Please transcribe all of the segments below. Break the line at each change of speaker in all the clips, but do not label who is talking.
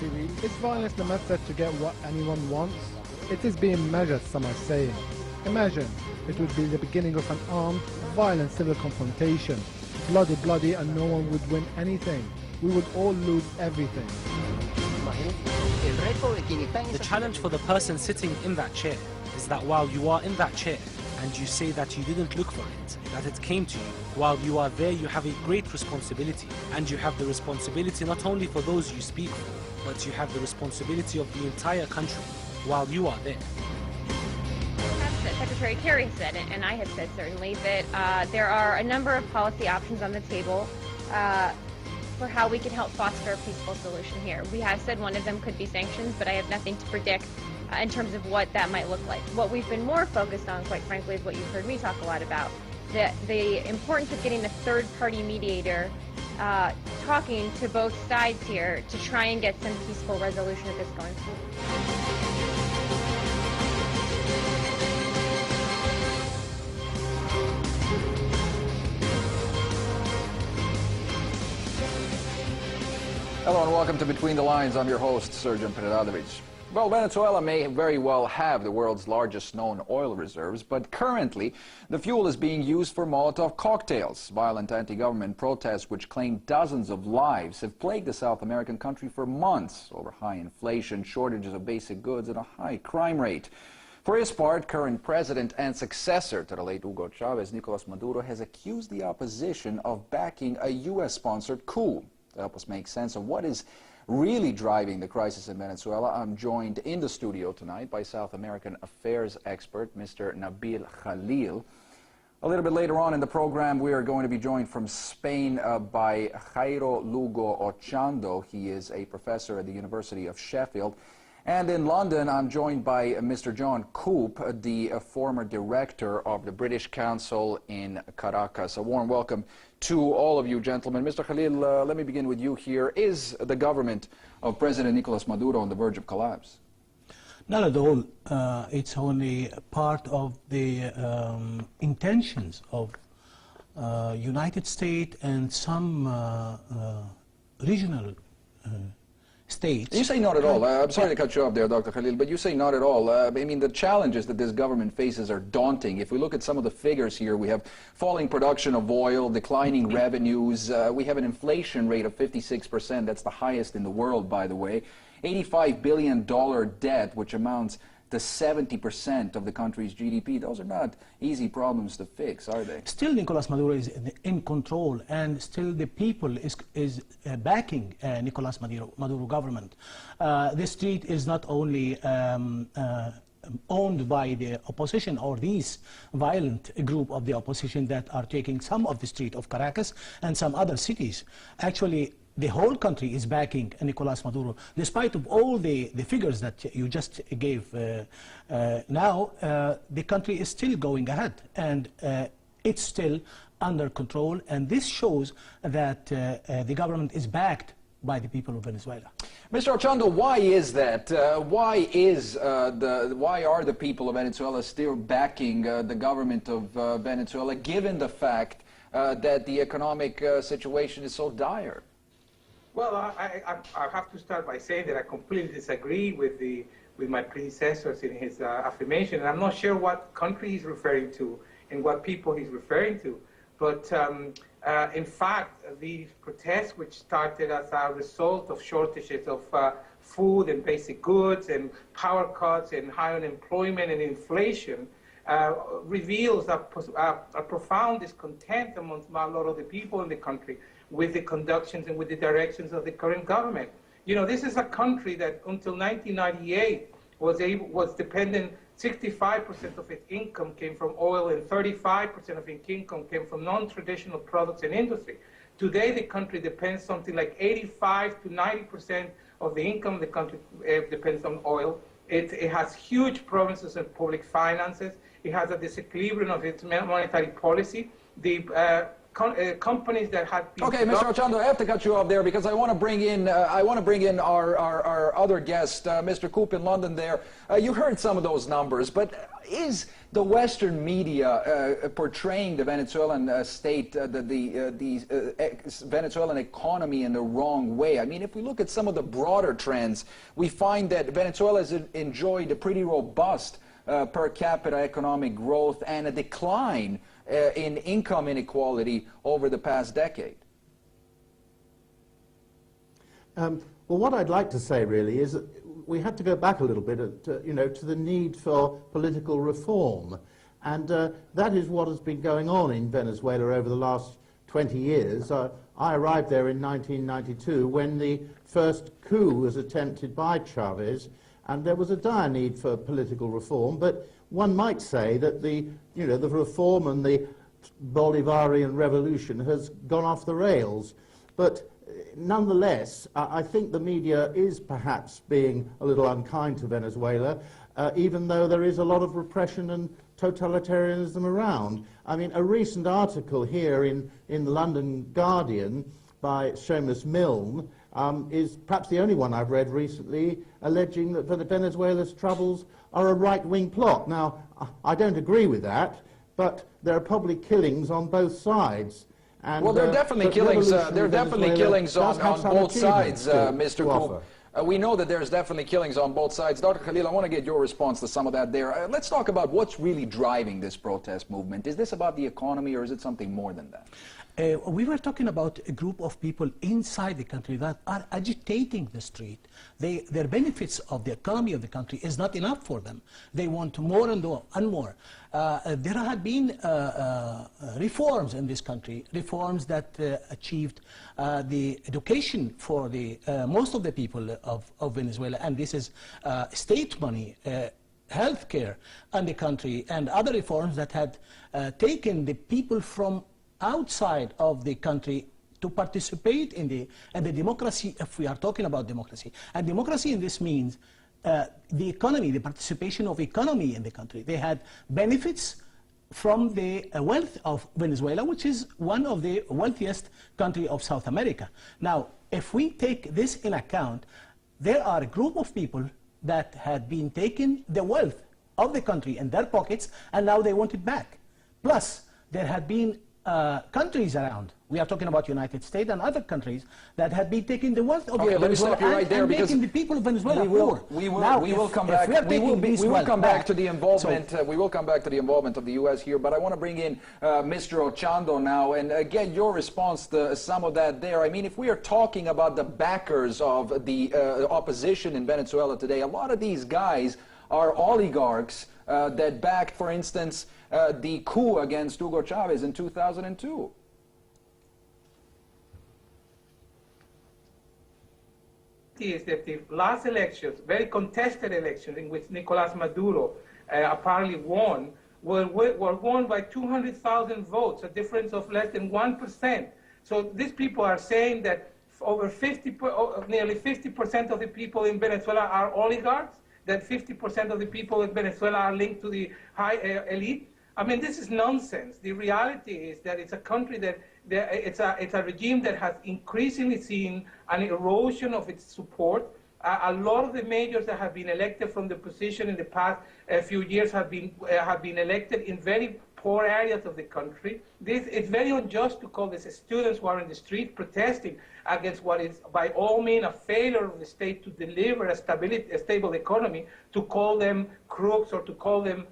Is violence the method to get what anyone wants? It is being measured, some are saying. Imagine, it would be the beginning of an armed, violent civil confrontation. Bloody, and no one would win anything. We would all lose everything.
The challenge for the person sitting in that chair is that while you are in that chair and you say that you didn't look for it, that it came to you, while you are there you have a great responsibility, and you have the responsibility not only for those you speak for, but you have the responsibility of the entire country while you are there.
Secretary Kerry said, and I have said certainly, that there are a number of policy options on the table for how we can help foster a peaceful solution here. We have said one of them could be sanctions, but I have nothing to predict in terms of what that might look like. What we've been more focused on, quite frankly, is what you've heard me talk a lot about, the importance of getting a third-party mediator talking to both sides here to try and get some peaceful resolution of this going forward.
Hello and welcome to Between the Lines. I'm your host, Srdjan Preradovic. Well, Venezuela may very well have the world's largest known oil reserves, but currently the fuel is being used for Molotov cocktails. Violent anti-government protests, which claim dozens of lives, have plagued the South American country for months over high inflation, shortages of basic goods, and a high crime rate. For his part, current president and successor to the late Hugo Chavez, Nicolas Maduro, has accused the opposition of backing a U.S.-sponsored coup. To help us make sense of what is really driving the crisis in Venezuela, I'm joined in the studio tonight by South American affairs expert, Mr. Nabil Khalil. A little bit later on in the program, we are going to be joined from Spain by Jairo Lugo Ochando. He is a professor at the University of Sheffield. And in London, I'm joined by Mr. John Coop, the former director of the British Council in Caracas. A warm welcome to all of you, gentlemen. Mr. Khalil, let me begin with you here. Is the government of President Nicolas Maduro on the verge of collapse?
Not at all. It's only part of the intentions of United States and some regional states.
You say not at all. I'm sorry to cut you off there, Dr. Khalil, but you say not at all. I mean, the challenges that this government faces are daunting. If we look at some of the figures here, we have falling production of oil, declining revenues. We have an inflation rate of 56%. That's the highest in the world, by the way. $85 billion debt, which amounts to 70% of the country's GDP. Those are not easy problems to fix, are they?
Still, Nicolas Maduro is in control, and still the people is backing Nicolas Maduro government. The street is not only owned by the opposition or these violent group of the opposition that are taking some of the street of Caracas and some other cities. Actually, the whole country is backing Nicolas Maduro, despite of all the figures that you just gave. Now, the country is still going ahead, and it's still under control, and this shows that the government is backed by the people of Venezuela.
Mr. Ochando, why is that? Why are the people of Venezuela still backing the government of Venezuela, given the fact that the economic situation is so dire?
Well, I have to start by saying that I completely disagree with my predecessors in his affirmation, and I'm not sure what country he's referring to and what people he's referring to. But in fact, these protests, which started as a result of shortages of food and basic goods and power cuts and high unemployment and inflation, reveals a profound discontent amongst a lot of the people in the country with the conductions and with the directions of the current government. You know, this is a country that until 1998 was dependent, 65% of its income came from oil and 35% of its income came from non-traditional products and industry. Today, the country depends something like 85 to 90% of the income of the country depends on oil. It has huge problems in public finances. It has a disequilibrium of its monetary policy. The companies that have been...
Okay, Mr. Ochando, I have to cut you off there because I want to bring in our other guest, Mr. Coop in London there. You heard some of those numbers, but is the Western media portraying the Venezuelan state, the Venezuelan economy in the wrong way? I mean, if we look at some of the broader trends, we find that Venezuela has enjoyed a pretty robust per capita economic growth and a decline in income inequality over the past decade.
Well, what I'd like to say really is that we have to go back a little bit, to the need for political reform, and that is what has been going on in Venezuela over the last 20 years. I arrived there in 1992 when the first coup was attempted by Chavez, and there was a dire need for political reform, but one might say that the reform and the Bolivarian revolution has gone off the rails. But nonetheless, I think the media is perhaps being a little unkind to Venezuela, even though there is a lot of repression and totalitarianism around. I mean, a recent article here in the London Guardian by Seamus Milne is perhaps the only one I've read recently, alleging that Venezuela's troubles are a right-wing plot. Now, I don't agree with that, but there are probably killings on both sides. And,
well, there are definitely killings. There are definitely killings on both sides, Mr. Coop. We know that there's definitely killings on both sides. Dr. Khalil, I want to get your response to some of that there. Let's talk about what's really driving this protest movement. Is this about the economy, or is it something more than that?
We were talking about a group of people inside the country that are agitating the street. Their benefits of the economy of the country is not enough for them. They want more and more. There have been reforms in this country, reforms that achieved the education for the most of the people of Venezuela, and this is state money, health care in the country, and other reforms that had taken the people from outside of the country to participate in the democracy, if we are talking about democracy. And democracy in this means the economy, the participation of economy in the country. They had benefits from the wealth of Venezuela, which is one of the wealthiest countries of South America. Now, if we take this in account, there are a group of people that had been taking the wealth of the country in their pockets, and now they want it back. Plus, there had been countries around. We are talking about United States and other countries that had been taking the wealth of Venezuela and making the people of Venezuela poor.
We will come back to the involvement. We will come back to the involvement of the U.S. here, but I want to bring in Mr. Ochando now and get your response to some of that there. I mean, if we are talking about the backers of the opposition in Venezuela today, a lot of these guys are oligarchs that backed, for instance, the coup against Hugo Chavez in 2002.
Is that the last elections, very contested elections in which Nicolas Maduro apparently won, were won by 200,000 votes, a difference of less than 1%. So these people are saying that over nearly 50% of the people in Venezuela are oligarchs, that 50% of the people in Venezuela are linked to the high elite. I mean, this is nonsense. The reality is that it's a country that it's a regime that has increasingly seen an erosion of its support. A lot of the mayors that have been elected from the position in the past few years have been elected in very poor areas of the country. It's very unjust to call these students who are in the street protesting against what is by all means a failure of the state to deliver a stable economy, to call them crooks or to call them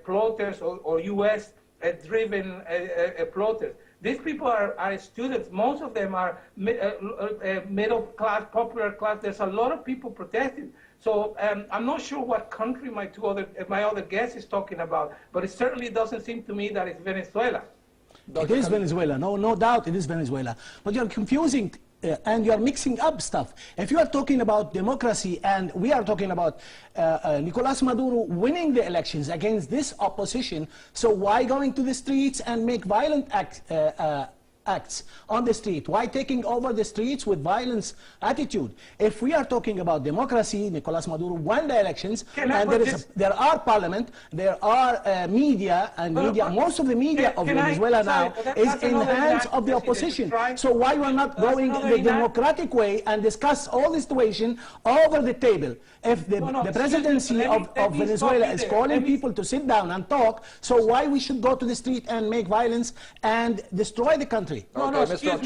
plotters or U.S.-driven plotters. These people are students. Most of them are middle class, popular class. There's a lot of people protesting. So I'm not sure what country my other guest is talking about, but it certainly doesn't seem to me that it's Venezuela.
It is Venezuela, no doubt it is Venezuela. But you're confusing and you're mixing up stuff. If you are talking about democracy and we are talking about Nicolas Maduro winning the elections against this opposition, so why going to the streets and make violent acts on the street? Why taking over the streets with violence attitude? If we are talking about democracy, Nicolas Maduro won the elections, and there are parliament, there are media, and most of the media of Venezuela now is in the hands of the opposition. So why we're not going the democratic way and discuss all the situation over the table? If the presidency of Venezuela is calling people to sit down and talk, so why we should go to the street and make violence and destroy the country?
No, excuse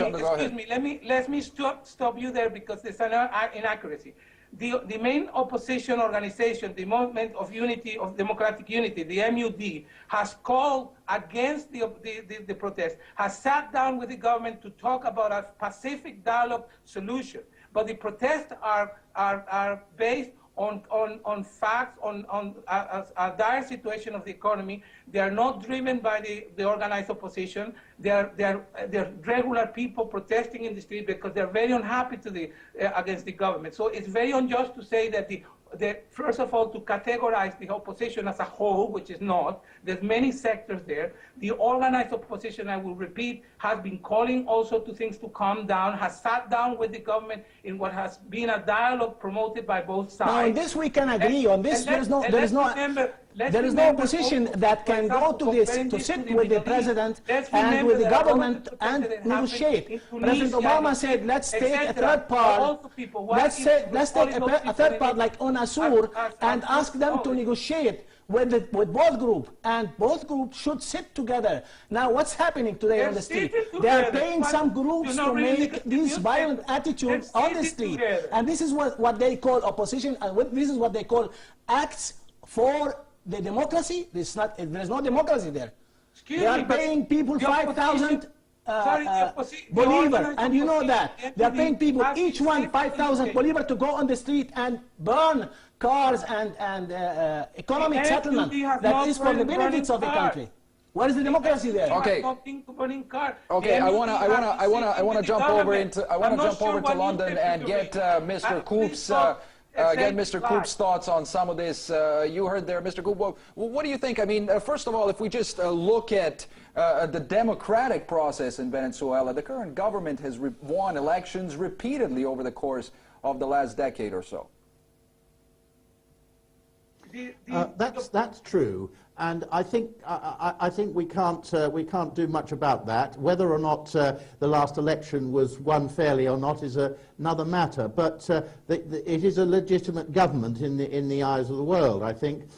me. Let me stop you there, because there's an inaccuracy. The main opposition organization, the Movement of Unity, of Democratic Unity, the MUD, has called against the protest, has sat down with the government to talk about a pacific dialogue solution. But the protests are based on facts, on a dire situation of the economy. They are not driven by the organized opposition. They're regular people protesting in the street because they're very unhappy against the government. So it's very unjust to say that first of all, to categorize the opposition as a whole, which is not. There's many sectors there. The organized opposition, I will repeat, has been calling also to things to calm down, has sat down with the government in what has been a dialogue promoted by both sides.
Now, on this we can agree. On this, there is no opposition that can go to sit with the president and with the government and negotiate. President Obama said, let's take a third part. Let's take a third part like UNASUR and ask them to negotiate with both groups, and both groups should sit together. Now, what's happening today on the street? They are paying some groups to make these violent attitudes on the street, and this is what they call opposition, and this is what they call acts for the democracy. There's no democracy there. They are paying people 5,000 Bolivar, and you know that. They are paying people, each one 5,000 Bolivar, to go on the street and burn cars and economic settlement that is for the benefits of the country. Where is the democracy there?
Okay. Okay. I want to jump over to London and get Mr. Koop's thoughts on some of this. You heard there, Mr. Koop. What do you think? I mean, first of all, if we just look at the democratic process in Venezuela, the current government has won elections repeatedly over the course of the last decade or so.
That's true, and I think we can't do much about that. Whether or not the last election was won fairly or not is another matter. But it is a legitimate government in the eyes of the world, I think.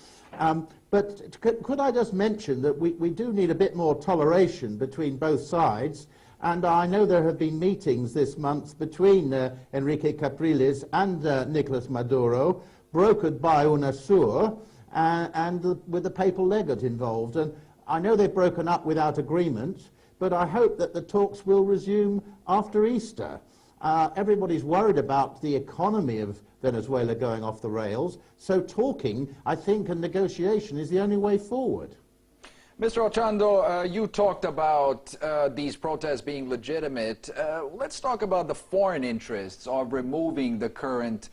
But could I just mention that we do need a bit more toleration between both sides. And I know there have been meetings this month between Enrique Capriles and Nicolas Maduro, brokered by UNASUR, and with the papal legate involved. And I know they've broken up without agreement, but I hope that the talks will resume after Easter. Everybody's worried about the economy of Venezuela going off the rails, so talking, I think, and negotiation is the only way forward.
Mr. Ochando, you talked about these protests being legitimate. Let's talk about the foreign interests of removing the current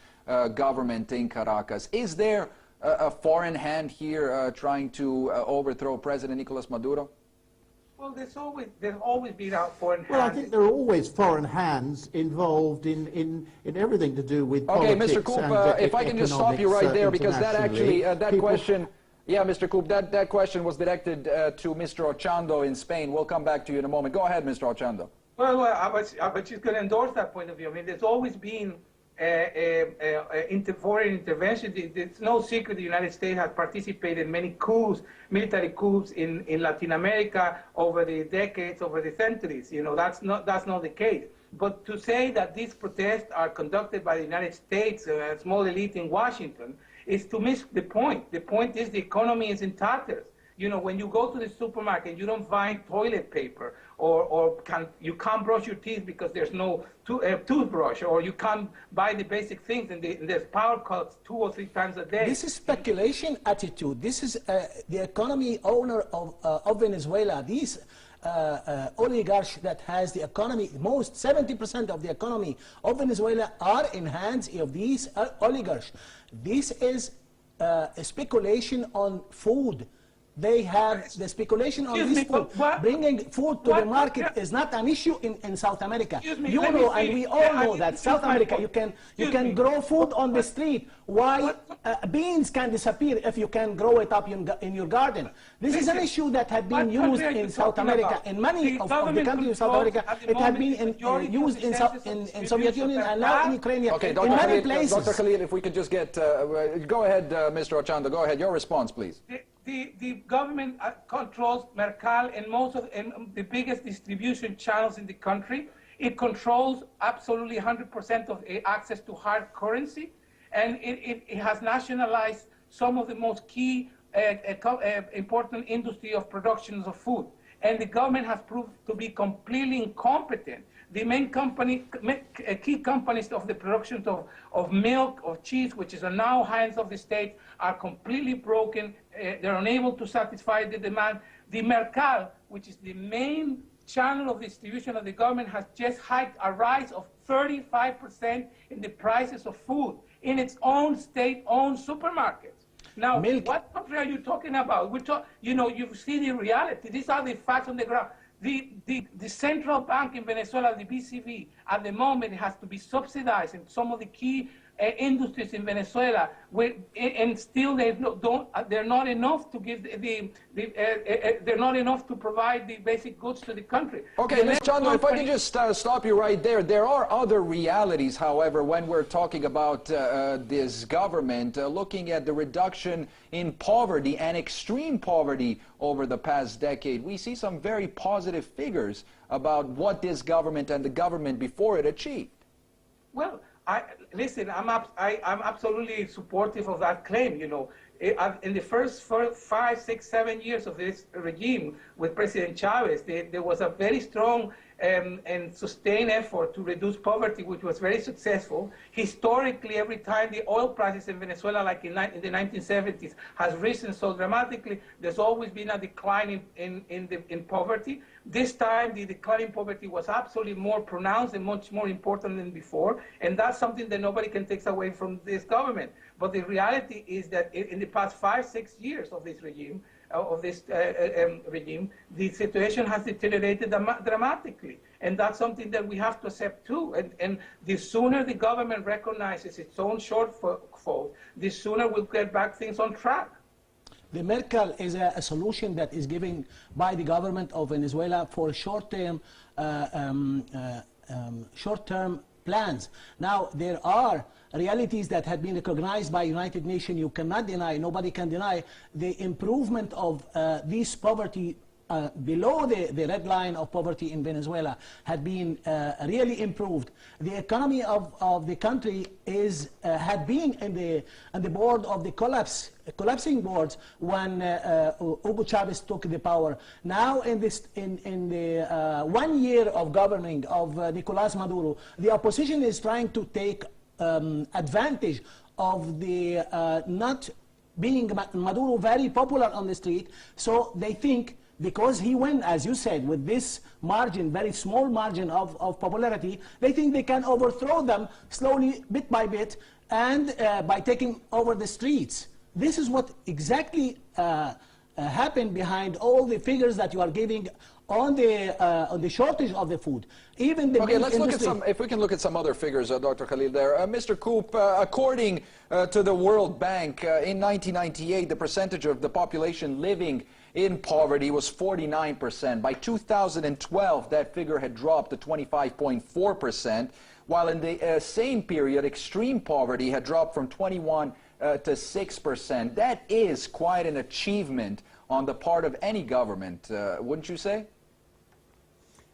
government in Caracas. Is there a foreign hand here trying to overthrow President Nicolas Maduro?
Well, there's always been a foreign hand.
Well, I think there are always foreign hands involved in everything to do with politics.
Okay, Mr. Koop, if I can just stop you right there, because that actually, that question... Yeah, Mr. Koop, that question was directed to Mr. Ochando in Spain. We'll come back to you in a moment. Go ahead, Mr. Ochando.
Well, I was just going to endorse that point of view. I mean, there's always been foreign intervention. It's no secret the United States has participated in many coups, military coups in Latin America over the decades, over the centuries. You know, that's not the case. But to say that these protests are conducted by the United States, a small elite in Washington, is to miss the point. The point is the economy is in tatters. You know, when you go to the supermarket, you don't find toilet paper, you can't brush your teeth because there's no toothbrush, or you can't buy the basic things, and there's power cuts 2 or 3 times a day.
This is speculation attitude. This is the economy owner of Venezuela. These oligarchs that has the economy, 70% of the economy of Venezuela are in hands of these oligarchs. This is a speculation on food. They have the speculation on
Excuse
this
me,
food.
what-
Bringing food to the
what-
market
yeah.
is not an issue in South America.
Excuse me,
You
let me
know, and
finish.
we all
Yeah,
know that
this is
South
my
America,
point.
you can
Excuse me.
grow food on the street. Why
What-
beans can disappear if you can grow it up in your garden? This is an
Listen,
issue that had been
what country
used
are you
in South
talking
America.
about?
In many
The
of the
government
countries of South
controls
America,
at the
it had
moment
been
the majority of
used
the
in,
census
in,
and
in Soviet
distribution
Union
of
and now in
that.
Ukraine.
Okay,
in
Dr.
many
Khalil,
places.
Dr. Khalil, if we could just get, go ahead, Mr. Ochando, go ahead. Your response, please.
The government controls Mercal and most of the biggest distribution channels in the country. It controls absolutely 100% of access to hard currency, and it has nationalized some of the most key important industry of productions of food. And the government has proved to be completely incompetent. The main key companies of the production of milk, of cheese, which is now hands of the state, are completely broken. They're unable to satisfy the demand. The Mercal, which is the main channel of distribution of the government, has just had a rise of 35% in the prices of food in its own state-owned supermarkets. Now,
Milk.
what country are you talking about? You see the reality. These are the facts on the ground. The central bank in Venezuela, the BCV, at the moment has to be subsidized in some of the key industries in Venezuela, and still they're not enough to give they're not enough to provide the basic goods to the country.
Okay, Ms. Chando, if I can just stop you right there. There are other realities, however, when we're talking about this government, looking at the reduction in poverty and extreme poverty over the past decade. We see some very positive figures about what this government and the government before it achieved.
Well, listen, I'm absolutely supportive of that claim. In the first 5, 6, 7 years of this regime with President Chavez, there was a very strong and sustained effort to reduce poverty, which was very successful. Historically, every time the oil prices in Venezuela, like in the 1970s, has risen so dramatically, there's always been a decline in poverty. This time, the decline in poverty was absolutely more pronounced and much more important than before, and that's something that nobody can take away from this government. But the reality is that in the past 5, 6 years of this regime, the situation has deteriorated dramatically, and that's something that we have to accept too. And the sooner the government recognizes its own shortfall, the sooner we'll get back things on track.
The Mercal is a solution that is given by the government of Venezuela for short-term plans. Now, there are realities that have been recognized by United Nations. You cannot deny, nobody can deny, the improvement of this poverty below the red line of poverty in Venezuela had been really improved. The economy of the country had been in the board of the collapsing boards when Hugo Chavez took the power. Now in the 1 year of governing of Nicolás Maduro, the opposition is trying to take advantage of the not being Maduro very popular on the street, so they think because he went, as you said, with this margin, very small margin of popularity, they think they can overthrow them slowly, bit by bit, and by taking over the streets. This is what exactly happened behind all the figures that you are giving on the shortage of the food. Even the
okay,
milk
let's look at
industry.
if we can look at some other figures, Dr. Khalil there. Mr. Koop, according to the World Bank, in 1998, the percentage of the population living in poverty was 49%. By 2012, that figure had dropped to 25.4%, while in the same period, extreme poverty had dropped from 21 to 6%. That is quite an achievement on the part of any government, wouldn't you say?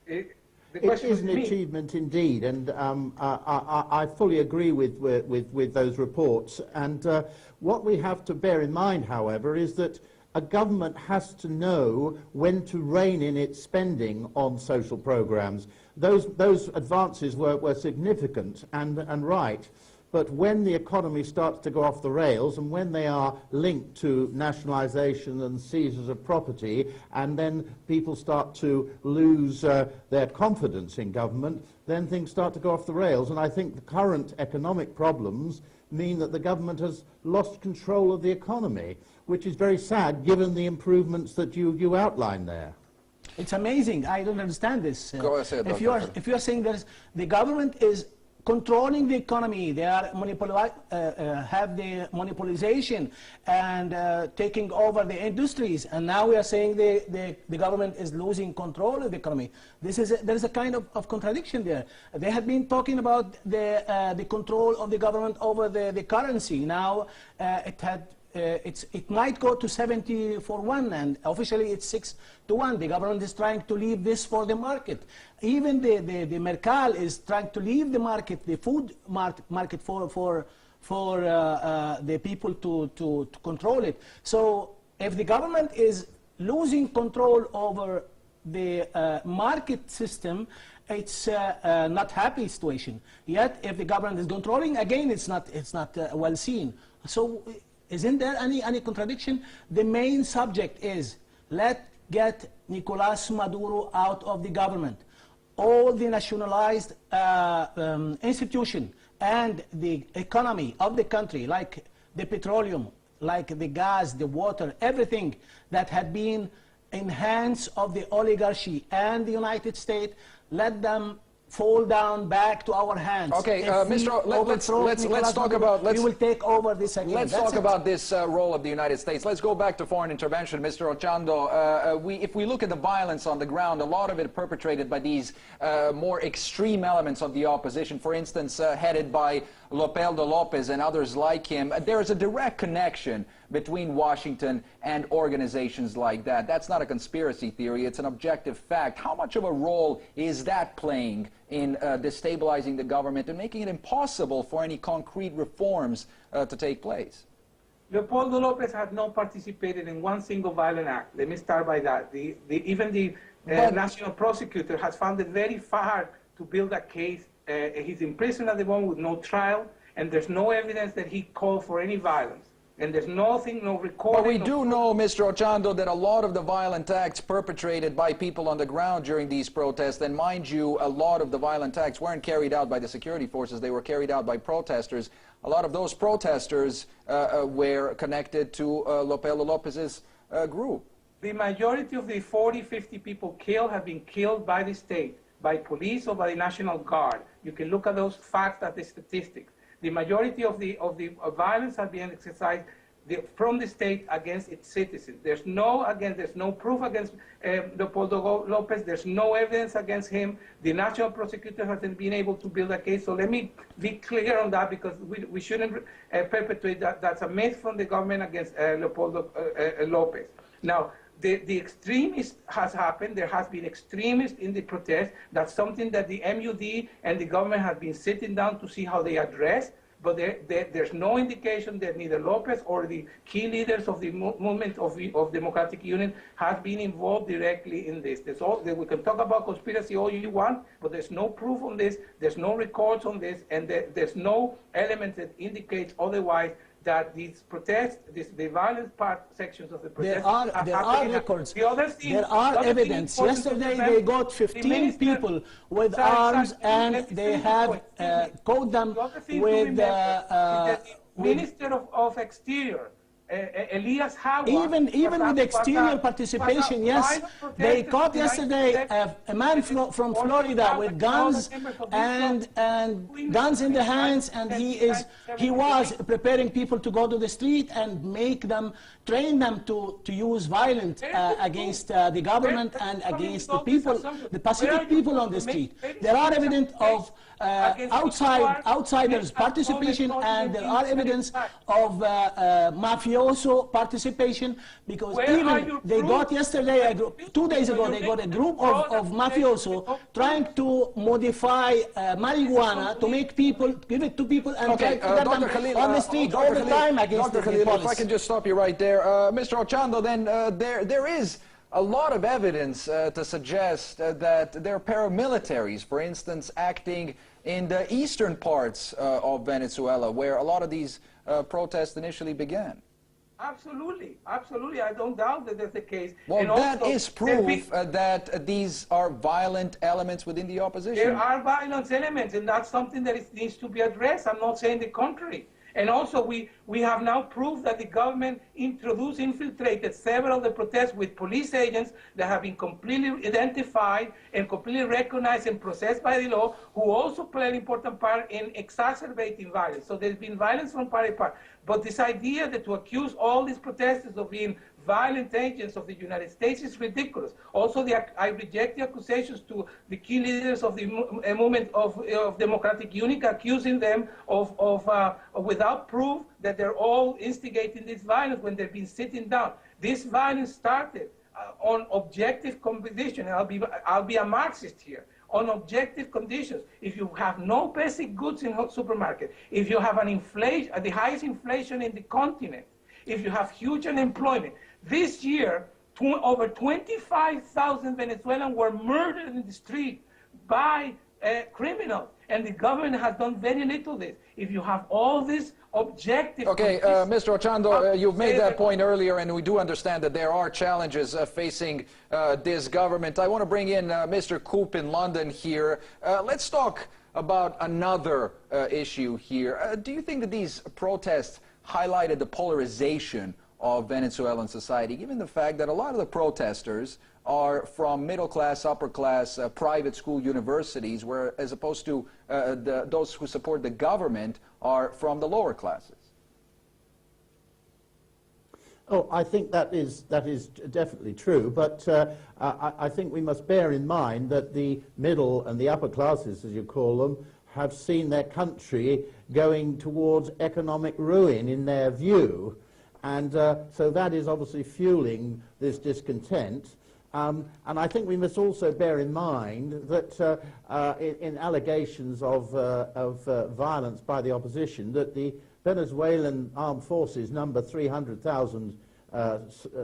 It is an achievement indeed, and I fully agree with those reports. And what we have to bear in mind, however, is that a government has to know when to rein in its spending on social programs. Those advances were significant and right. But when the economy starts to go off the rails, and when they are linked to nationalisation and seizures of property, and then people start to lose their confidence in government, then things start to go off the rails. And I think the current economic problems mean that the government has lost control of the economy, which is very sad given the improvements that you outlined there.
It's amazing. I don't understand this.
Go ahead,
if you are saying that the government is controlling the economy, they are have the monopolization and taking over the industries, and now we are saying the government is losing control of the economy. There is a kind of contradiction there. They had been talking about the control of the government over the currency. Now it might go to 70-1, and officially it's 6-1. The government is trying to leave this for the market. Even the Mercal is trying to leave the market, the food market for the people to control it. So if the government is losing control over the market system, it's not happy situation. Yet if the government is controlling, again, it's not well seen. So isn't there any contradiction? The main subject is let's get Nicolas Maduro out of the government. All the nationalized institution and the economy of the country, like the petroleum, like the gas, the water, everything that had been in hands of the oligarchy and the United States, let them fall down back to our hands.
Okay, Mr. Let's talk about.
We will take over this again.
Let's talk about this role of the United States. Let's go back to foreign intervention, Mr. Ochando. If we look at the violence on the ground, a lot of it perpetrated by these more extreme elements of the opposition. For instance, headed by Leopoldo Lopez and others like him. There is a direct connection between Washington and organizations like that. That's not a conspiracy theory, it's an objective fact. How much of a role is that playing in destabilizing the government and making it impossible for any concrete reforms to take place?
Leopoldo Lopez had not participated in one single violent act. Let me start by that. Even the national prosecutor has found it very hard to build a case. He's in prison at the moment with no trial, and there's no evidence that he called for any violence. And there's nothing, no recording.
But we do know, Mr. Ochando, that a lot of the violent acts perpetrated by people on the ground during these protests, and mind you, a lot of the violent acts weren't carried out by the security forces, they were carried out by protesters. A lot of those protesters were connected to Leopoldo Lopez's group.
The majority of the 40, 50 people killed have been killed by the state, by police or by the National Guard. You can look at those facts, at the statistics. The majority of the violence has been exercised from the state against its citizens. There's no proof against Leopoldo Lopez. There's no evidence against him. The national prosecutor hasn't been able to build a case. So let me be clear on that, because we shouldn't perpetuate that. That's a myth from the government against Leopoldo Lopez. Now, the extremist has happened. There has been extremists in the protest. That's something that the MUD and the government have been sitting down to see how they address. But there's no indication that neither Lopez or the key leaders of the movement of Democratic Union have been involved directly in this. We can talk about conspiracy all you want, but there's no proof on this. There's no records on this, and there's no element that indicates otherwise. That these protests, the violent sections of the protests,
there are records. There are evidence. Yesterday they got 15 people with arms, and they have caught them with
the Minister of Exterior. Elias Howard.
Even with the exterior participation, yes, they caught yesterday a man from Florida with guns and guns in the hands, and he was preparing people to go to the street and train them to use violence against the government and against the people, the Pacific people on the street. There are evidence of outsiders' participation, and there are evidence of mafioso participation, because even they got yesterday, 2 days ago, they got a group of mafioso trying to modify marijuana to make people, give it to people and get them on the street all the time against the police.
If I can just stop you right there. Mr. Ochando, then there is a lot of evidence to suggest that there are paramilitaries, for instance, acting in the eastern parts of Venezuela, where a lot of these protests initially began.
Absolutely, absolutely. I don't doubt that that's the case.
Well,
and
that
also,
is proof that these are violent elements within the opposition.
there are violent elements, and that's something that needs to be addressed. I'm not saying the contrary. And also, we have now proved that the government infiltrated several of the protests with police agents that have been completely identified and completely recognized and processed by the law, who also play an important part in exacerbating violence. So there's been violence from part. But this idea that to accuse all these protesters of being violent agents of the United States is ridiculous. Also, I reject the accusations to the key leaders of the movement of democratic unity, accusing them of without proof that they're all instigating this violence when they've been sitting down. This violence started on objective competition, and I'll be a Marxist here. On objective conditions, if you have no basic goods in a supermarket, if you have an inflation, the highest inflation in the continent, if you have huge unemployment, this year, over 25,000 Venezuelans were murdered in the street by criminals, and the government has done very little of this. If you have all this objective...
Okay, Mr. Ochando, you've made that point earlier, and we do understand that there are challenges facing this government. I want to bring in Mr. Koop in London here. Let's talk about another issue here. Do you think that these protests highlighted the polarization of Venezuelan society, given the fact that a lot of the protesters are from middle-class, upper-class, private school universities, where, as opposed to those who support the government are from the lower classes?
Oh, I think that is definitely true, but I think we must bear in mind that the middle and the upper classes, as you call them, have seen their country going towards economic ruin in their view. And so that is obviously fueling this discontent. And I think we must also bear in mind that in allegations of violence by the opposition, that the Venezuelan armed forces number 300,000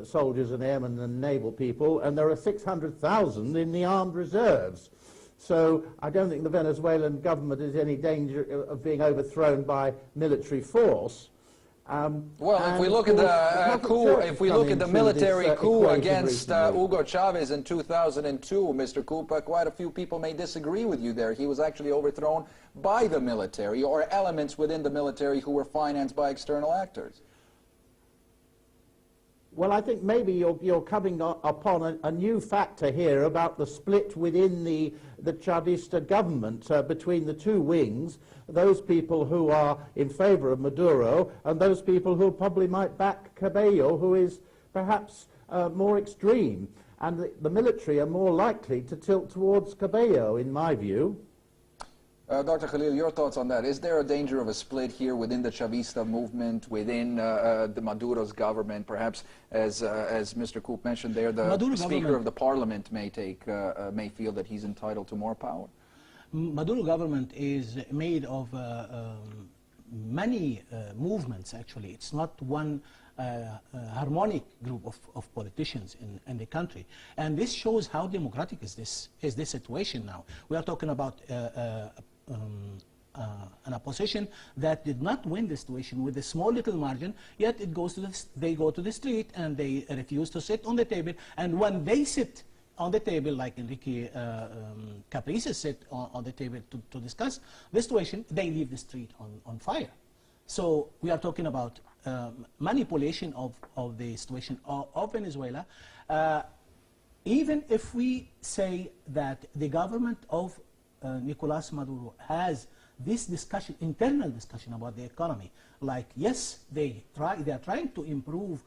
soldiers and airmen and naval people, and there are 600,000 in the armed reserves. So I don't think the Venezuelan government is in any danger of being overthrown by military force.
Well, if we look at the coup, if we look at the military coup against Hugo Chavez in 2002, Mr. Koop, quite a few people may disagree with you there. He was actually overthrown by the military, or elements within the military who were financed by external actors.
Well, I think maybe you're coming upon a new factor here about the split within the Chavista government between the two wings, those people who are in favor of Maduro and those people who probably might back Cabello, who is perhaps more extreme. And the military are more likely to tilt towards Cabello, in my view.
Dr. Khalil, your thoughts on that? Is there a danger of a split here within the Chavista movement, within the Maduro's government? Perhaps, as Mr. Koop mentioned there, the Speaker of the Parliament may feel that he's entitled to more power.
Maduro government is made of many movements, actually. It's not one harmonic group of politicians in the country. And this shows how democratic is this situation now. We are talking about an opposition that did not win the situation with a small little margin, yet they go to the street and they refuse to sit on the table. And when they sit on the table, like Enrique Caprices sit on the table to discuss the situation, they leave the street on fire. So we are talking about manipulation of the situation of Venezuela. Even if we say that the government of Nicolas Maduro has this discussion, internal discussion about the economy, like yes, they are trying to improve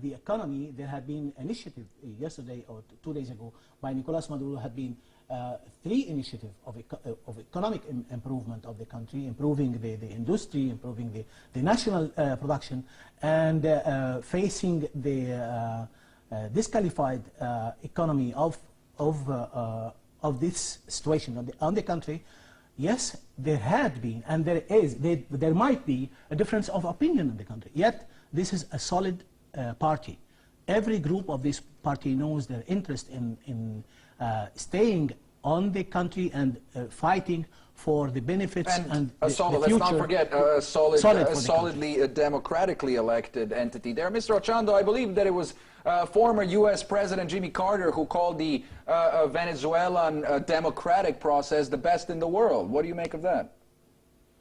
the economy. There had been initiative yesterday or 2 days ago by Nicolas Maduro, had been 3 initiatives of economic improvement of the country, improving the industry, improving the national production, and facing the disqualified economy of this situation on the country. Yes, there had been, and there might be a difference of opinion in the country. Yet, this is a solid party every group of this party knows their interest in staying on the country and fighting for the benefits and the
solid,
future.
let's not forget a solidly democratically elected entity there. Mr. Ochando, I believe that it was former U.S. President Jimmy Carter who called the Venezuelan democratic process the best in the world. What do you make of that?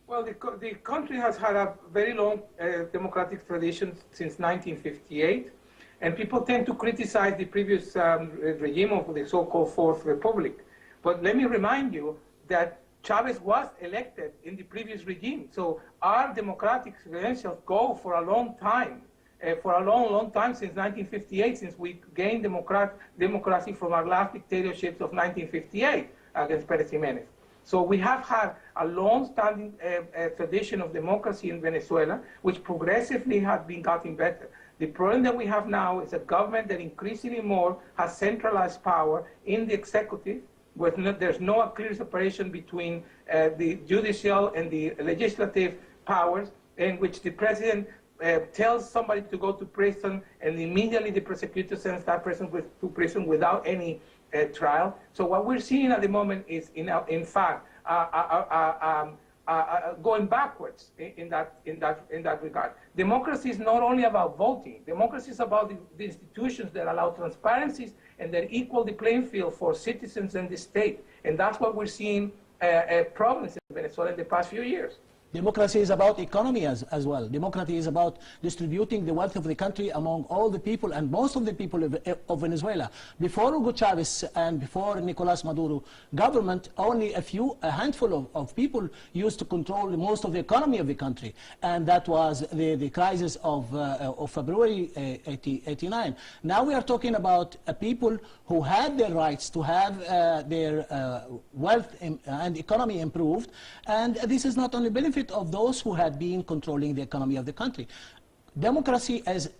Well, the country has had a very long democratic tradition since 1958, and people tend to criticize the previous regime of the so-called Fourth Republic. But let me remind you that Chavez was elected in the previous regime. So our democratic credentials go for a long time, for a long time, since 1958, since we gained democracy from our last dictatorships of 1958 against Perez Jimenez. So we have had a long-standing tradition of democracy in Venezuela, which progressively has been getting better. The problem that we have now is a government that increasingly more has centralized power in the executive, where there's no clear separation between the judicial and the legislative powers, in which the president tells somebody to go to prison, and immediately the prosecutor sends that person to prison without any trial. So what we're seeing at the moment is, in fact, going backwards in that regard. Democracy is not only about voting. Democracy is about the institutions that allow transparencies and that equal the playing field for citizens and the state. And that's what we're seeing problems in Venezuela in the past few years.
Democracy is about economy as well. Democracy is about distributing the wealth of the country among all the people, and most of the people of Venezuela. Before Hugo Chavez and before Nicolás Maduro government, only a handful of people used to control most of the economy of the country, and that was the crisis of February 89. Now we are talking about people who had their rights to have their wealth and economy improved, and this is not only benefit of those who had been controlling the economy of the country. Democracy is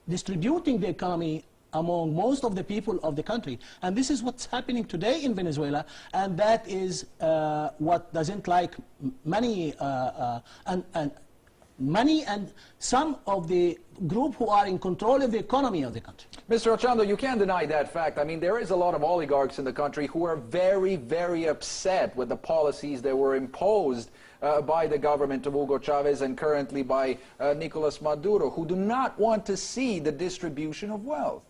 distributing the economy among most of the people of the country, and this is what's happening today in Venezuela, and that is what doesn't like many and some of the group who are in control of the economy of the country.
Mr. Ochando, you can't deny that fact. I mean, there is a lot of oligarchs in the country who are very, very upset with the policies that were imposed by the government of Hugo Chavez and currently by Nicolás Maduro, who do not want to see the distribution of wealth.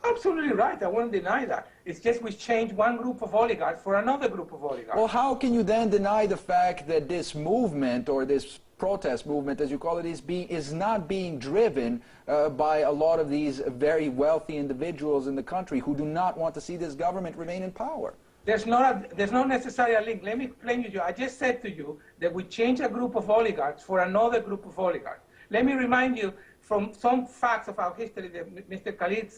Absolutely right. I won't deny that. It's just we change one group of oligarchs for another group of oligarchs.
Well, how can you then deny the fact that this movement, or this protest movement, as you call it, is not being driven by a lot of these very wealthy individuals in the country who do not want to see this government remain in power?
There's not necessarily a link. Let me explain to you. I just said to you that we change a group of oligarchs for another group of oligarchs. Let me remind you from some facts of our history that Mr. Khalid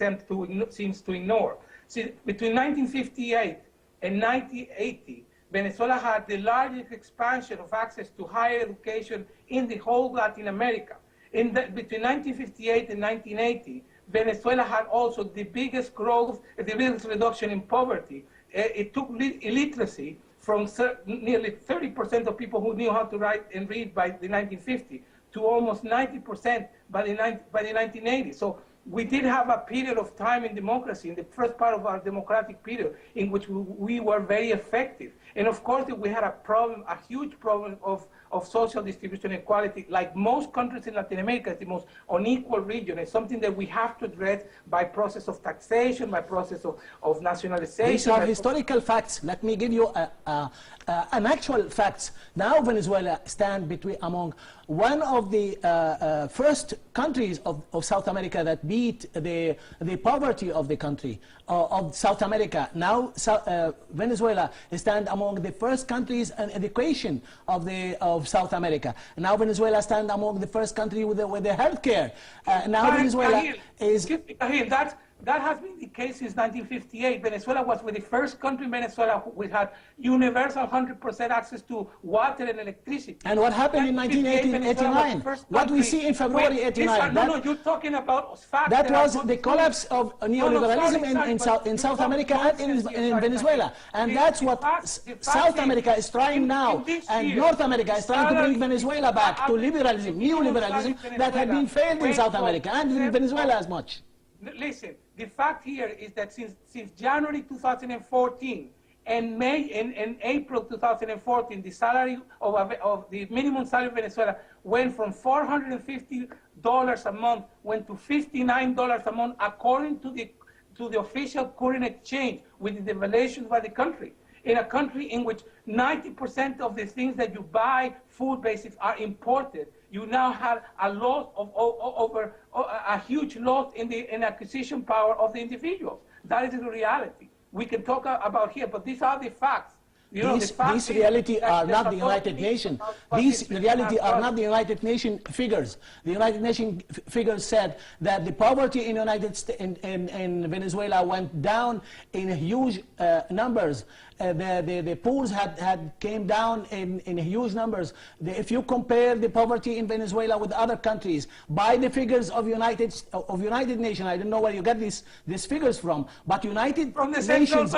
seems to ignore. See, between 1958 and 1980, Venezuela had the largest expansion of access to higher education in the whole Latin America. Between 1958 and 1980, Venezuela had also the biggest growth, the biggest reduction in poverty. It took illiteracy from nearly 30% of people who knew how to write and read by the 1950s to almost 90% by the 1980s. So we did have a period of time in democracy, in the first part of our democratic period, in which we were very effective. And of course, we had a problem, a huge problem of social distribution equality. Like most countries in Latin America, it's the most unequal region. It's something that we have to address by process of taxation, by process of nationalization.
These are historical facts. Let me give you an actual facts. Now Venezuela stand among one of the first countries of South America that beat the poverty of the country, of South America. Now Venezuela stand among the first countries in education of South America. Now Venezuela stand among the first country with the health care. Now Venezuela is...
That has been the case since 1958. Venezuela was the first country in Venezuela who had universal 100% access to water and electricity.
And what happened in 1989? What we see in February 89?
No, you're talking about facts.
That was the collapse of neoliberalism in South America and in Venezuela. And that's what South America is trying now. And North America is trying to bring Venezuela back to liberalism, neoliberalism, that had been failed in South America and in Venezuela as much.
Listen, the fact here is that since January 2014 and April 2014, the salary of the minimum salary of Venezuela went from $450 a month went to $59 a month, according to the official current exchange, with the devaluation by the country. In a country in which 90% of the things that you buy, food basics, are imported, you now have a loss of over a huge loss in acquisition power of the individuals. That is the reality. We can talk about here, but these are the facts. You know,
these reality are not the United Nations. These reality are not the United Nations figures. The United Nations figures said that the poverty in in Venezuela went down in huge numbers. The poor had came down in huge numbers. If you compare the poverty in Venezuela with other countries, by the figures of United Nations, I don't know where you get these figures from, but United Nations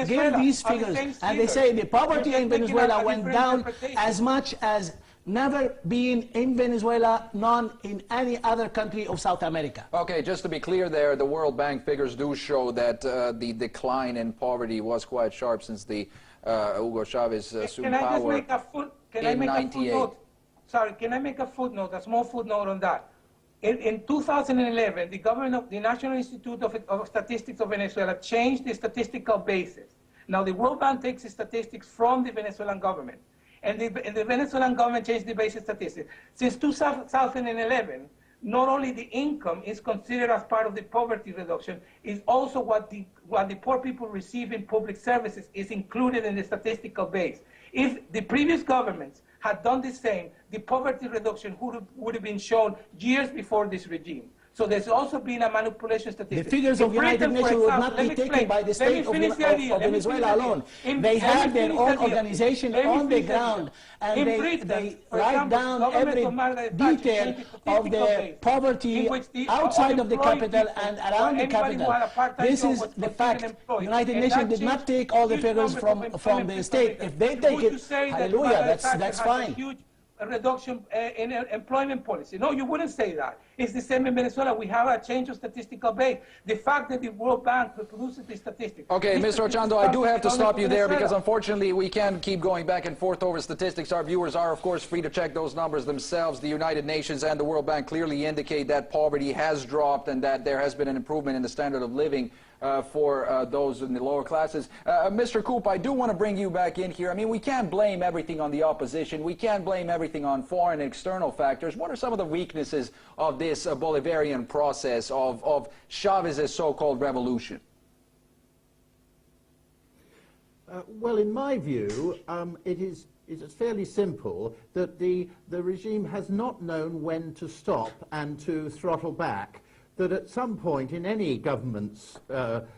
gave these figures, and they say the poverty in Venezuela went down as much as never been in Venezuela, none in any other country of South America.
Okay, just to be clear there, the World Bank figures do show that the decline in poverty was quite sharp since the Hugo Chavez assumed power in 1998.
Sorry, can I make a footnote, a small footnote on that? In 2011, the government of the National Institute of Statistics of Venezuela changed the statistical basis. Now, the World Bank takes the statistics from the Venezuelan government, and the Venezuelan government changed the basic statistics. Since 2011, not only the income is considered as part of the poverty reduction, is also what the poor people receive in public services is included in the statistical base. If the previous governments had done the same, the poverty reduction would have been shown years before this regime. So there's also been a manipulation statistic.
The figures of United Nations would not be taken by the state of Venezuela alone. They have their own organization on the ground, and they write down every detail of the poverty outside of the capital and around the capital. This is the fact. United Nations did not take all the figures from the state. If they take it, hallelujah, that's fine.
A reduction in employment policy. No, you wouldn't say that. It's the same in Venezuela. We have a change of statistical base. The fact that the World Bank produces the statistics.
Okay, Mr. Ochando, I do have to stop you there because unfortunately we can't keep going back and forth over statistics. Our viewers are, of course, free to check those numbers themselves. The United Nations and the World Bank clearly indicate that poverty has dropped and that there has been an improvement in the standard of living for those in the lower classes. Mr. Coop, I do want to bring you back in here. I mean, we can't blame everything on the opposition. We can't blame everything on foreign and external factors. What are some of the weaknesses of this Bolivarian process of Chavez's so-called revolution?
Well, in my view, it is fairly simple that the regime has not known when to stop and to throttle back. That at some point in any government's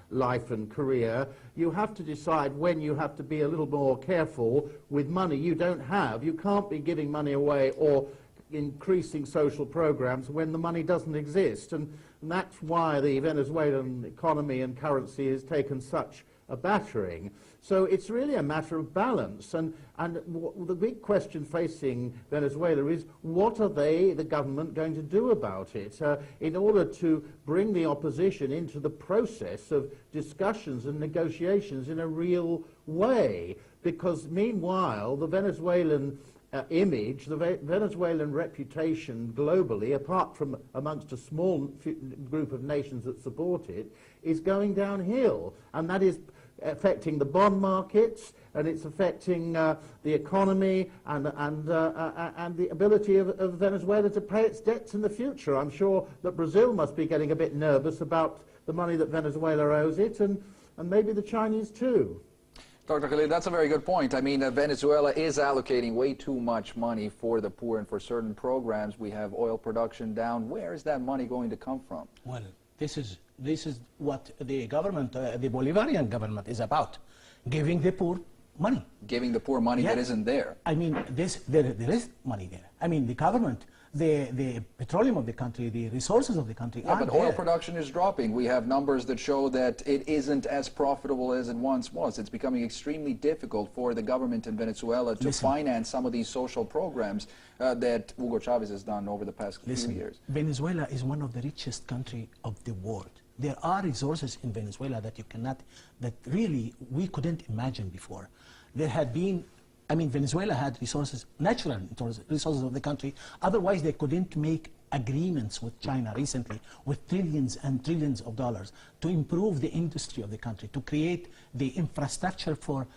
life and career, you have to decide when you have to be a little more careful with money you don't have. You can't be giving money away or increasing social programs when the money doesn't exist. And that's why the Venezuelan economy and currency has taken such a battering. So it's really a matter of balance. And the big question facing Venezuela is, what are they, the government, going to do about it in order to bring the opposition into the process of discussions and negotiations in a real way? Because meanwhile, the Venezuelan image, the Venezuelan reputation globally, apart from amongst a small group of nations that support it, is going downhill. And that is affecting the bond markets, and it's affecting the economy and the ability of Venezuela to pay its debts in the future. I'm sure that Brazil must be getting a bit nervous about the money that Venezuela owes it, and maybe the Chinese too.
Dr. Khalid, that's a very good point. I mean, Venezuela is allocating way too much money for the poor and for certain programs. We have oil production down. Where is that money going to come from?
Well, this is what the government, the Bolivarian government, is about: giving the poor money.
Giving the poor money that isn't there.
I mean, there is money there. I mean, the government the petroleum of the country, the resources of the country
Yeah,
aren't
but oil
there.
production is dropping. We have numbers that show that it isn't as profitable as it once was. It's becoming extremely difficult for the government in Venezuela to finance some of these social programs that Hugo Chavez has done over the past few years.
Venezuela is one of the richest countries of the world. There are resources in Venezuela that you cannot, that really we couldn't imagine before. There had been, I mean, Venezuela had resources, natural resources of the country. Otherwise, they couldn't make agreements with China recently with trillions and trillions of dollars to improve the industry of the country, to create the infrastructure for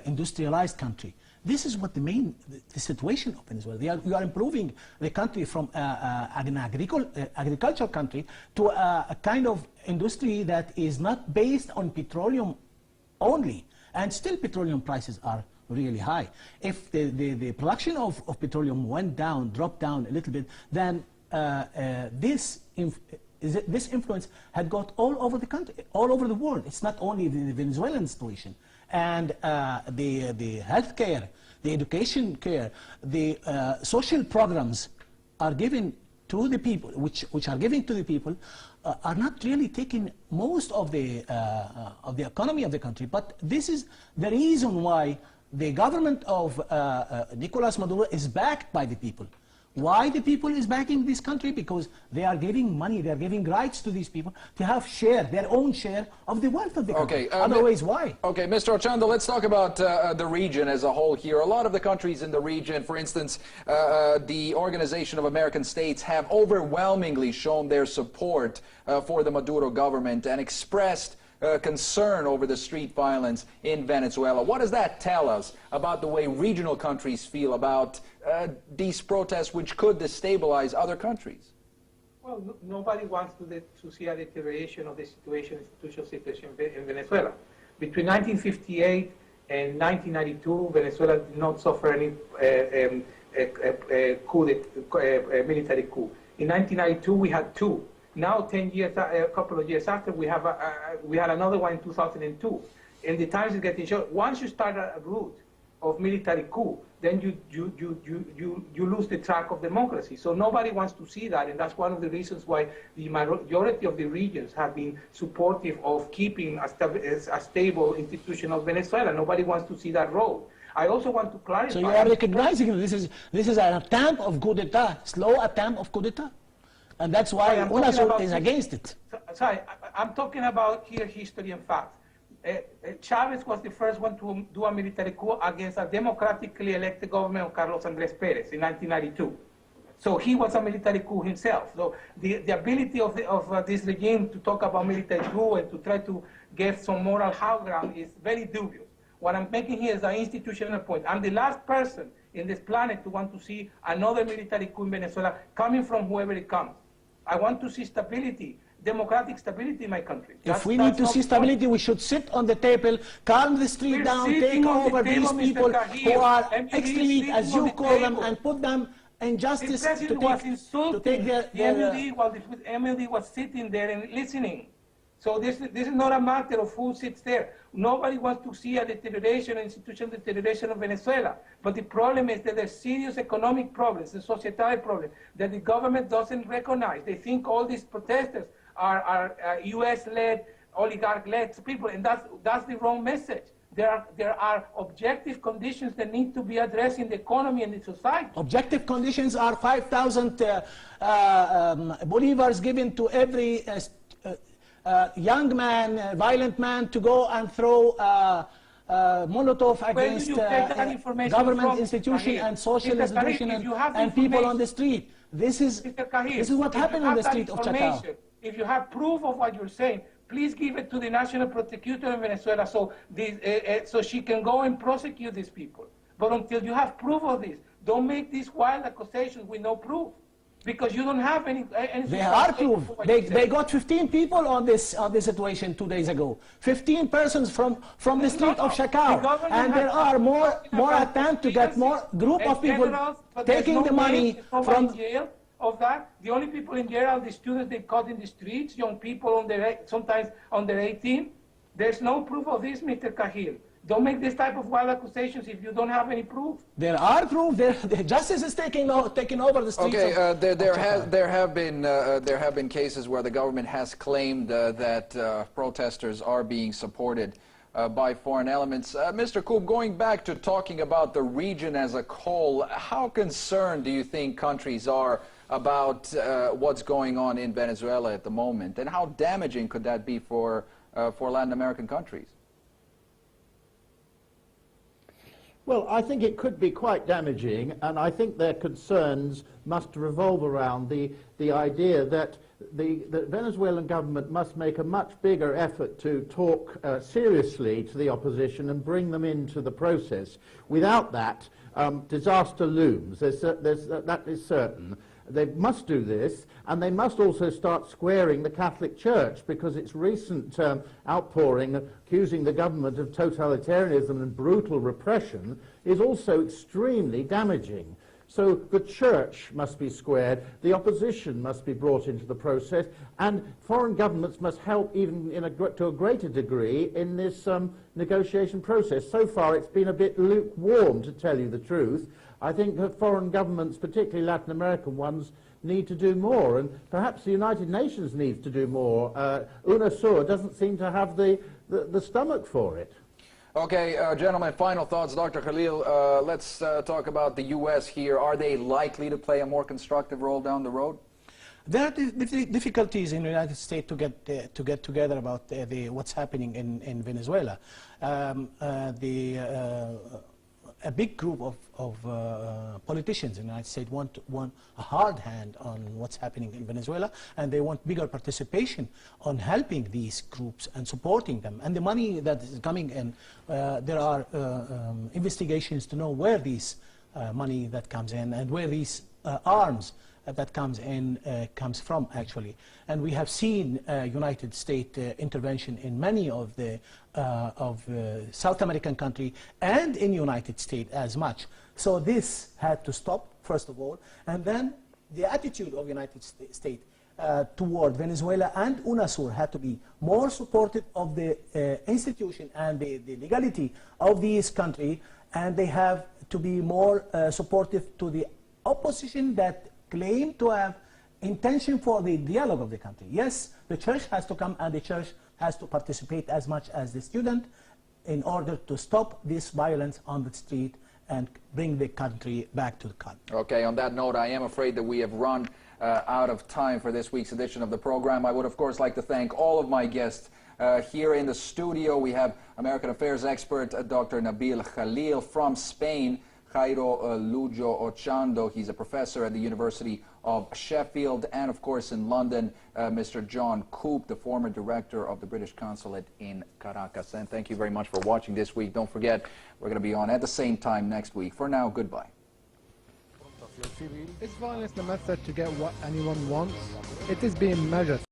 industrialized country. This is what the situation of Venezuela. You are improving the country from an agricultural country to a kind of industry that is not based on petroleum only, and still petroleum prices are really high. If the production of petroleum dropped down a little bit, then this influence had got all over the country, all over the world. It's not only the Venezuelan situation. And the health care, the education care, the social programs are given to the people, which are given to the people, are not really taking most of the economy of the country. But this is the reason why the government of Nicolas Maduro is backed by the people. Why the people is backing this country? Because they are giving money, they are giving rights to these people to have their own share of the wealth of the country. Otherwise, why?
Okay, Mr. Ochando, let's talk about the region as a whole here. A lot of the countries in the region, for instance, the Organization of American States, have overwhelmingly shown their support for the Maduro government and expressed concern over the street violence in Venezuela. What does that tell us about the way regional countries feel about these protests, which could destabilize other countries?
Well, nobody wants to see a deterioration of the institutional situation in Venezuela. Between 1958 and 1992, Venezuela did not suffer any military coup. In 1992, we had two. Now, 10 years, a couple of years after, we had another one in 2002. And the times is getting short. Once you start a route of military coup, then you lose the track of democracy. So nobody wants to see that, and that's one of the reasons why the majority of the regions have been supportive of keeping a stable institution of Venezuela. Nobody wants to see that road. I also want to clarify.
So you are recognizing this is an attempt of coup d'etat, slow attempt of coup d'etat. And that's why UNASUR is against it.
Sorry, I'm talking about here history and facts. Chavez was the first one to do a military coup against a democratically elected government of Carlos Andrés Pérez in 1992. So he was a military coup himself. So the ability of this regime to talk about military coup and to try to get some moral high ground is very dubious. What I'm making here is an institutional point. I'm the last person in this planet to want to see another military coup in Venezuela coming from whoever it comes. I want to see stability, democratic stability in my country.
If we need to see stability, we should sit on the table, calm the street down, take over these people who are extremists, as you call them, and put them in justice to take their
MLD while the MLD was sitting there and listening. So this is not a matter of who sits there. Nobody wants to see a deterioration, institutional deterioration of Venezuela. But the problem is that there's serious economic problems, the societal problem, that the government doesn't recognize. They think all these protesters are U.S.-led, oligarch-led people, and that's the wrong message. There are objective conditions that need to be addressed in the economy and the society.
Objective conditions are 5,000 bolivars given to every young man, violent man, to go and throw Molotov against government institution and social institution and people on the street. This is what happened on the street of Chacao.
If you have proof of what you're saying, please give it to the national prosecutor in Venezuela so she can go and prosecute these people. But until you have proof of this, don't make these wild accusations with no proof. Because you don't have any
they are proof. They got 15 people on this situation 2 days ago. 15 persons from the street of Chacao, and there are more attempts to get more group of people taking the money from
jail of that. The only people in jail are the students they caught in the streets, young people sometimes under 18. There's no proof of this, Mr. Cahill. Don't make this type of wild accusations if you don't have any proof.
There are proof. The justice is taking over the streets.
Okay, there have been cases where the government has claimed that protesters are being supported by foreign elements. Mr. Koop, going back to talking about the region as a whole, how concerned do you think countries are about what's going on in Venezuela at the moment, and how damaging could that be for Latin American countries?
Well, I think it could be quite damaging, and I think their concerns must revolve around the idea that the Venezuelan government must make a much bigger effort to talk seriously to the opposition and bring them into the process. Without that, disaster looms. That is certain. They must do this, and they must also start squaring the Catholic Church, because its recent outpouring accusing the government of totalitarianism and brutal repression is also extremely damaging. So the church must be squared, the opposition must be brought into the process, and foreign governments must help even to a greater degree in this negotiation process. So far it's been a bit lukewarm, to tell you the truth. I think that foreign governments, particularly Latin American ones, need to do more, and perhaps the United Nations needs to do more. UNASUR doesn't seem to have the stomach for it.
Okay, gentlemen, final thoughts. Dr. Khalil, let's talk about the U.S. here. Are they likely to play a more constructive role down the road?
There are difficulties in the United States to get together about what's happening in Venezuela. A big group of politicians in the United States want a hard hand on what's happening in Venezuela, and they want bigger participation on helping these groups and supporting them. And the money that is coming in, there are investigations to know where these money that comes in and where these arms that comes in comes from, actually. And we have seen United States intervention in many of the South American countries and in United States as much. So this had to stop, first of all, and then the attitude of United States toward Venezuela and UNASUR had to be more supportive of the institution and the legality of these countries, and they have to be more supportive to the opposition that claim to have intention for the dialogue of the country. Yes, the church has to come, and the church has to participate as much as the student in order to stop this violence on the street and bring the country back to the country.
Okay, on that note, I am afraid that we have run out of time for this week's edition of the program. I would, of course, like to thank all of my guests here in the studio. We have American Affairs expert Dr. Nabil Khalil from Spain, Jairo Lujo Ochando. He's a professor at the University of Sheffield, and of course in London, Mr. John Koop, the former director of the British Consulate in Caracas. And thank you very much for watching this week. Don't forget, we're going to be on at the same time next week. For now, goodbye.
Is violence the method to get what anyone wants? It is being measured.